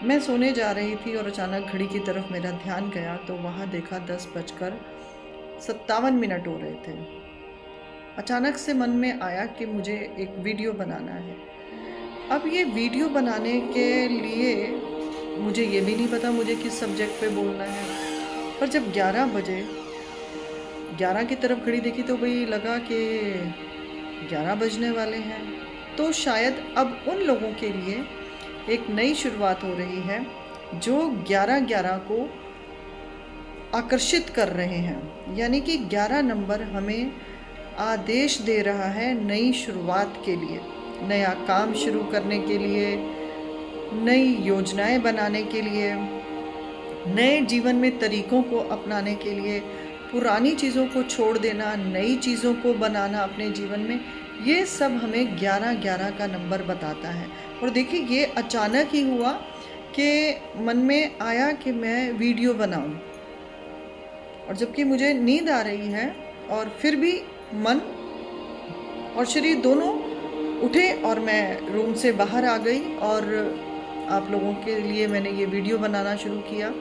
मैं सोने जा रही थी और अचानक घड़ी की तरफ मेरा ध्यान गया तो वहाँ देखा 10:57 हो रहे थे। अचानक से मन में आया कि मुझे एक वीडियो बनाना है। अब ये वीडियो बनाने के लिए मुझे ये भी नहीं पता मुझे किस सब्जेक्ट पे बोलना है। पर जब 11 बजे 11 की तरफ घड़ी देखी तो वही लगा कि 11 बजने वाले हैं। तो शायद अब उन लोगों के लिए एक नई शुरुआत हो रही है जो 11-11 को आकर्षित कर रहे हैं। यानी कि 11 नंबर हमें आदेश दे रहा है नई शुरुआत के लिए, नया काम शुरू करने के लिए, नई योजनाएं बनाने के लिए, नए जीवन में तरीकों को अपनाने के लिए, पुरानी चीज़ों को छोड़ देना, नई चीज़ों को बनाना अपने जीवन में। ये सब हमें 11-11 का नंबर बताता है। और देखिए ये अचानक ही हुआ कि मन में आया कि मैं वीडियो बनाऊं, और जबकि मुझे नींद आ रही है और फिर भी मन और शरीर दोनों उठे और मैं रूम से बाहर आ गई और आप लोगों के लिए मैंने ये वीडियो बनाना शुरू किया।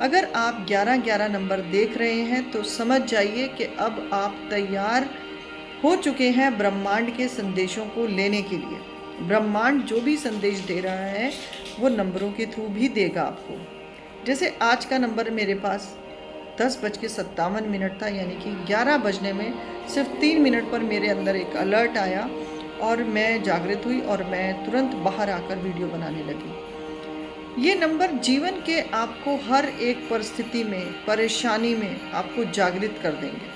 अगर आप 11-11 नंबर देख रहे हैं तो समझ जाइए कि अब आप तैयार हो चुके हैं ब्रह्मांड के संदेशों को लेने के लिए। ब्रह्मांड जो भी संदेश दे रहा है वो नंबरों के थ्रू भी देगा आपको। जैसे आज का नंबर मेरे पास 10:57 था, यानी कि 11 बजने में सिर्फ 3 मिनट पर मेरे अंदर एक अलर्ट आया और मैं जागृत हुई और मैं तुरंत बाहर आकर वीडियो बनाने लगी। ये नंबर जीवन के आपको हर एक परिस्थिति में, परेशानी में आपको जागृत कर देंगे।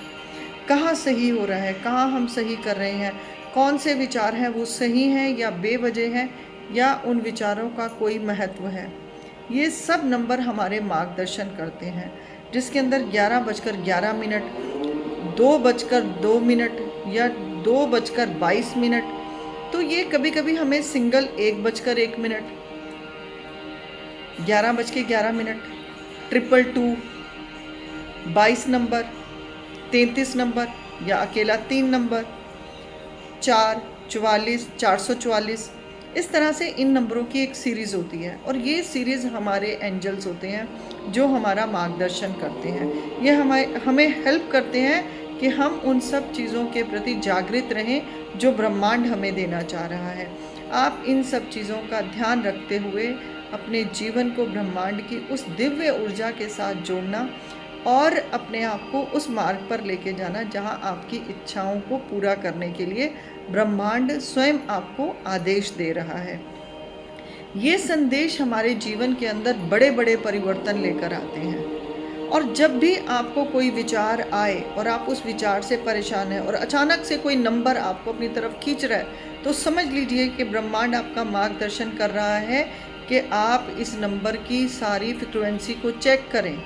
कहाँ सही हो रहा है, कहाँ हम सही कर रहे हैं, कौन से विचार हैं वो सही हैं या बेवजह हैं, या उन विचारों का कोई महत्व है। ये सब नंबर हमारे मार्गदर्शन करते हैं, जिसके अंदर 11:11, 2:02 या 2:22। तो ये कभी कभी हमें सिंगल 1:01, 11:11, 222, 22 नंबर, 33 नंबर या अकेला 3 नंबर, 4, 44, 444, इस तरह से इन नंबरों की एक सीरीज़ होती है। और ये सीरीज़ हमारे एंजल्स होते हैं जो हमारा मार्गदर्शन करते हैं। ये हमें हेल्प करते हैं कि हम उन सब चीज़ों के प्रति जागृत रहें जो ब्रह्मांड हमें देना चाह रहा है। आप इन सब चीज़ों का ध्यान रखते हुए अपने जीवन को ब्रह्मांड की उस दिव्य ऊर्जा के साथ जोड़ना और अपने आप को उस मार्ग पर लेके जाना जहां आपकी इच्छाओं को पूरा करने के लिए ब्रह्मांड स्वयं आपको आदेश दे रहा है। ये संदेश हमारे जीवन के अंदर बड़े बड़े परिवर्तन लेकर आते हैं। और जब भी आपको कोई विचार आए और आप उस विचार से परेशान हैं और अचानक से कोई नंबर आपको अपनी तरफ खींच रहा है, तो समझ लीजिए कि ब्रह्मांड आपका मार्गदर्शन कर रहा है कि आप इस नंबर की सारी फ्रिक्वेंसी को चेक करें।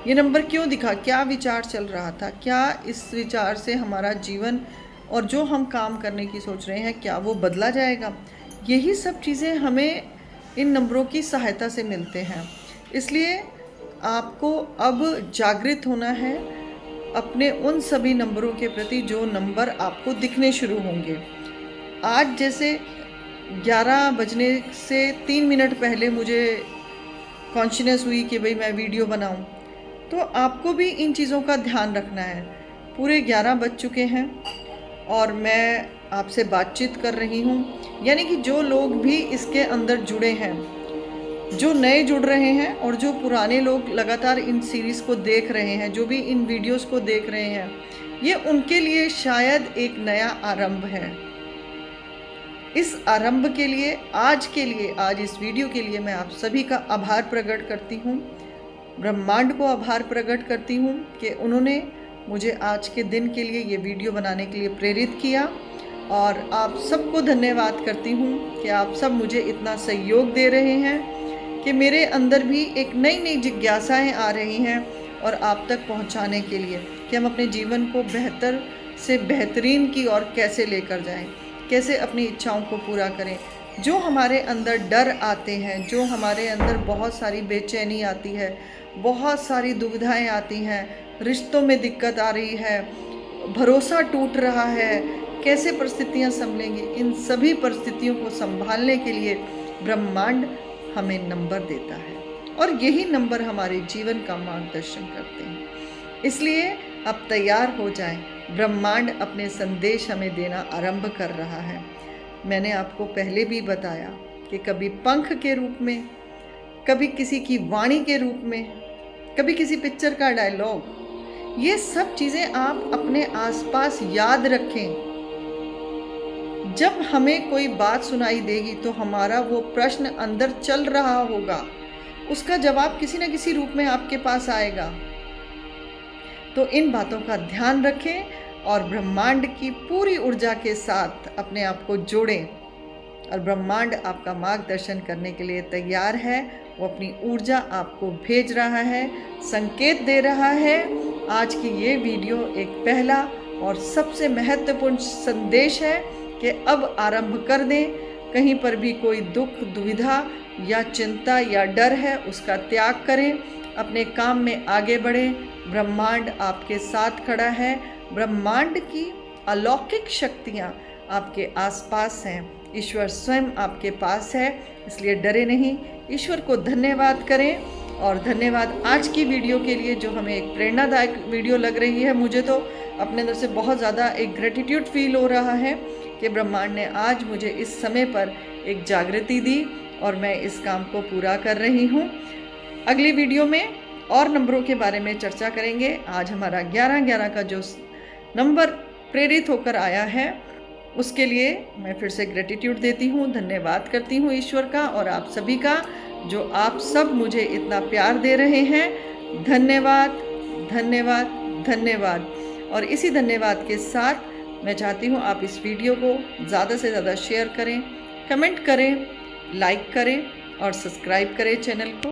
ये नंबर क्यों दिखा, क्या विचार चल रहा था, क्या इस विचार से हमारा जीवन और जो हम काम करने की सोच रहे हैं क्या वो बदला जाएगा। यही सब चीज़ें हमें इन नंबरों की सहायता से मिलते हैं। इसलिए आपको अब जागृत होना है अपने उन सभी नंबरों के प्रति जो नंबर आपको दिखने शुरू होंगे। आज जैसे 11 बजने से 3 मिनट पहले मुझे कॉन्शियस हुई कि भाई मैं वीडियो बनाऊं, तो आपको भी इन चीज़ों का ध्यान रखना है। पूरे 11 बज चुके हैं और मैं आपसे बातचीत कर रही हूँ। यानी कि जो लोग भी इसके अंदर जुड़े हैं, जो नए जुड़ रहे हैं और जो पुराने लोग लगातार इन सीरीज़ को देख रहे हैं, जो भी इन वीडियोस को देख रहे हैं, ये उनके लिए शायद एक नया आरंभ है। इस आरंभ के लिए आज इस वीडियो के लिए मैं आप सभी का आभार प्रकट करती हूँ। ब्रह्मांड को आभार प्रकट करती हूँ कि उन्होंने मुझे आज के दिन के लिए ये वीडियो बनाने के लिए प्रेरित किया। और आप सबको धन्यवाद करती हूँ कि आप सब मुझे इतना सहयोग दे रहे हैं कि मेरे अंदर भी एक नई नई जिज्ञासाएँ आ रही हैं और आप तक पहुँचाने के लिए कि हम अपने जीवन को बेहतर से बेहतरीन की ओर कैसे लेकर जाएं, कैसे अपनी इच्छाओं को पूरा करें। जो हमारे अंदर डर आते हैं, जो हमारे अंदर बहुत सारी बेचैनी आती है, बहुत सारी दुविधाएं आती हैं, रिश्तों में दिक्कत आ रही है, भरोसा टूट रहा है, कैसे परिस्थितियां संभलेंगी, इन सभी परिस्थितियों को संभालने के लिए ब्रह्मांड हमें नंबर देता है और यही नंबर हमारे जीवन का मार्गदर्शन करते हैं। इसलिए अब तैयार हो जाएं, ब्रह्मांड अपने संदेश हमें देना आरंभ कर रहा है। मैंने आपको पहले भी बताया कि कभी पंख के रूप में, कभी किसी की वाणी के रूप में, कभी किसी पिक्चर का डायलॉग, ये सब चीज़ें आप अपने आसपास याद रखें। जब हमें कोई बात सुनाई देगी तो हमारा वो प्रश्न अंदर चल रहा होगा, उसका जवाब किसी न किसी रूप में आपके पास आएगा। तो इन बातों का ध्यान रखें और ब्रह्मांड की पूरी ऊर्जा के साथ अपने आप को जोड़ें। और ब्रह्मांड आपका मार्गदर्शन करने के लिए तैयार है। वो अपनी ऊर्जा आपको भेज रहा है, संकेत दे रहा है। आज की ये वीडियो एक पहला और सबसे महत्वपूर्ण संदेश है कि अब आरंभ कर दें। कहीं पर भी कोई दुख, दुविधा या चिंता या डर है, उसका त्याग करें, अपने काम में आगे बढ़ें। ब्रह्मांड आपके साथ खड़ा है। ब्रह्मांड की अलौकिक शक्तियाँ आपके आसपास हैं। ईश्वर स्वयं आपके पास है, इसलिए डरे नहीं। ईश्वर को धन्यवाद करें। और धन्यवाद आज की वीडियो के लिए, जो हमें एक प्रेरणादायक वीडियो लग रही है। मुझे तो अपने अंदर से बहुत ज़्यादा एक ग्रेटिट्यूड फील हो रहा है कि ब्रह्मांड ने आज मुझे इस समय पर एक जागृति दी और मैं इस काम को पूरा कर रही हूँ। अगली वीडियो में और नंबरों के बारे में चर्चा करेंगे। आज हमारा 11-11 का जो नंबर प्रेरित होकर आया है, उसके लिए मैं फिर से ग्रेटिट्यूड देती हूँ, धन्यवाद करती हूँ ईश्वर का और आप सभी का, जो आप सब मुझे इतना प्यार दे रहे हैं। धन्यवाद, धन्यवाद, धन्यवाद। और इसी धन्यवाद के साथ मैं चाहती हूँ आप इस वीडियो को ज़्यादा से ज़्यादा शेयर करें, कमेंट करें, लाइक करें और सब्सक्राइब करें चैनल को।